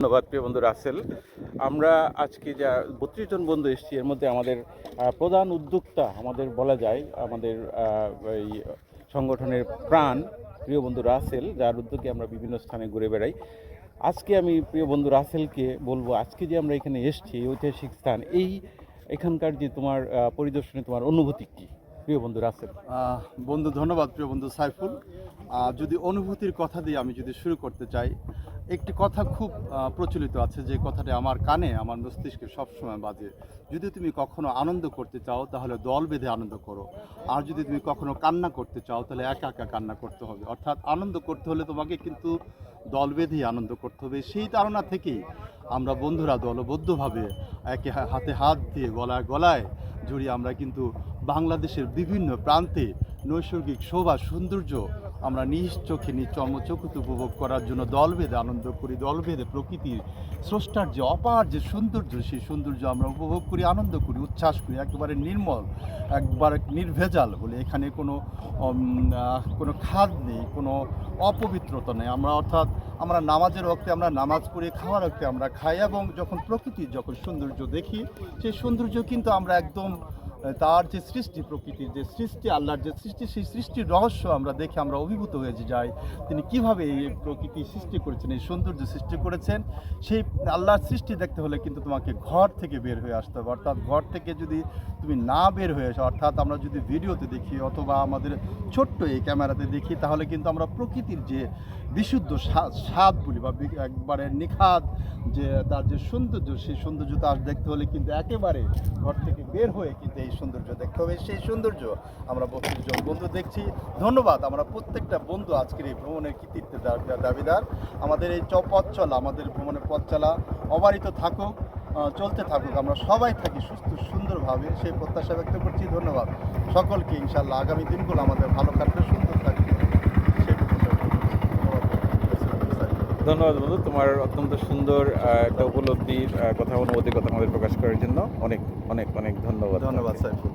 ধন্যবাদ প্রিয় বন্ধু রাসেল। আমরা আজকে যা ৩২ জন বন্ধু এসেছি, এর মধ্যে আমাদের প্রধান উদ্যোক্তা আমাদের বলা যায়, আমাদের এই সংগঠনের প্রাণ প্রিয় বন্ধু রাসেল, যার উদ্যোগে আমরা বিভিন্ন স্থানে ঘুরে বেড়াই। আজকে আমি প্রিয় বন্ধু রাসেলকে বলবো, আজকে যে আমরা এখানে এসেছি এই ঐতিহাসিক স্থান, এখানকার যে তোমার পরিদর্শনে তোমার অনুভূতি কী প্রিয় বন্ধু রাসেল? বন্ধু ধন্যবাদ প্রিয় বন্ধু সাইফুল। যদি অনুভূতির কথা দিয়ে আমি যদি শুরু করতে চাই, একটি কথা খুব প্রচলিত আছে, যে কথাটি আমার কানে আমার মস্তিষ্কে সবসময় বাজে। যদি তুমি কখনো আনন্দ করতে চাও তাহলে দল বেঁধে আনন্দ করো, আর যদি তুমি কখনো কান্না করতে চাও তাহলে একা একা কান্না করতে হবে। অর্থাৎ আনন্দ করতে হলে তোমাকে কিন্তু দল বেঁধেই আনন্দ করতে হবে। সেই ধারণা থেকেই আমরা বন্ধুরা দলবদ্ধভাবে একে হাতে হাত দিয়ে গলায় গলায় জড়িয়ে আমরা কিন্তু বাংলাদেশের বিভিন্ন প্রান্তে নৈসর্গিক শোভা সৌন্দর্য আমরা নিজ চোখে নিজ চর্মচক্ষুতে উপভোগ করার জন্য দল বেঁধে আনন্দ করি। দল বেঁধে প্রকৃতির স্রষ্টার যে অপার যে সৌন্দর্য, সেই সৌন্দর্য আমরা উপভোগ করি, আনন্দ করি, উচ্ছ্বাস করি। একেবারে নির্মল, একবার নির্ভেজাল বলে, এখানে কোনো খাদ নেই, কোনো অপবিত্রতা নেই। অর্থাৎ আমরা নামাজের ওক্তে আমরা নামাজ পড়ি, খাওয়ার ওক্তে আমরা খাই, এবং যখন প্রকৃতির যখন সৌন্দর্য দেখি, সেই সৌন্দর্য কিন্তু আমরা একদম তার যে সৃষ্টি, প্রকৃতির যে সৃষ্টি, আল্লাহর যে সৃষ্টি, সেই সৃষ্টির রহস্য আমরা দেখে আমরা অভিভূত হয়ে যাই। তিনি কিভাবে এই প্রকৃতি সৃষ্টি করেছেন, এই সৌন্দর্য সৃষ্টি করেছেন। সেই আল্লাহর সৃষ্টি দেখতে হলে কিন্তু তোমাকে ঘর থেকে বের হয়ে আসতে হবে। অর্থাৎ ঘর থেকে যদি তুমি না বের হয়ে আসো, অর্থাৎ আমরা যদি ভিডিওতে দেখি অথবা আমাদের ছোট্ট এই ক্যামেরাতে দেখি, তাহলে কিন্তু আমরা প্রকৃতির যে বিশুদ্ধ স্বাদ বলি বা একবারে নিখাদ যে তার যে সৌন্দর্য, সেই সৌন্দর্যতা দেখতে হলে কিন্তু একেবারে ঘর থেকে বের হয়ে কিন্তু এই সৌন্দর্য দেখতে হবে। সেই সৌন্দর্য আমরা ৩২ জন বন্ধু দেখছি। ধন্যবাদ। আমরা প্রত্যেকটা বন্ধু আজকের এই ভ্রমণের কৃতিত্বের দাবিদার। আমাদের এই পথ চলা, আমাদের ভ্রমণের পথ চলা অবারিত থাকুক, চলতে থাকুক, আমরা সবাই থাকি সুস্থ সুন্দরভাবে, সেই প্রত্যাশা ব্যক্ত করছি। ধন্যবাদ সকলকে। ইনশাআল্লাহ আগামী দিনগুলো আমাদের ভালো কাটবে, সুন্দর থাকবে, সেই প্রত্যাশা করছি। ধন্যবাদ বন্ধু, তোমার অত্যন্ত সুন্দর একটা উপলব্ধির কথা, অনুভূতির কথা আমাদের প্রকাশ করার জন্য অনেক অনেক অনেক ধন্যবাদ। ধন্যবাদ সাইফুল।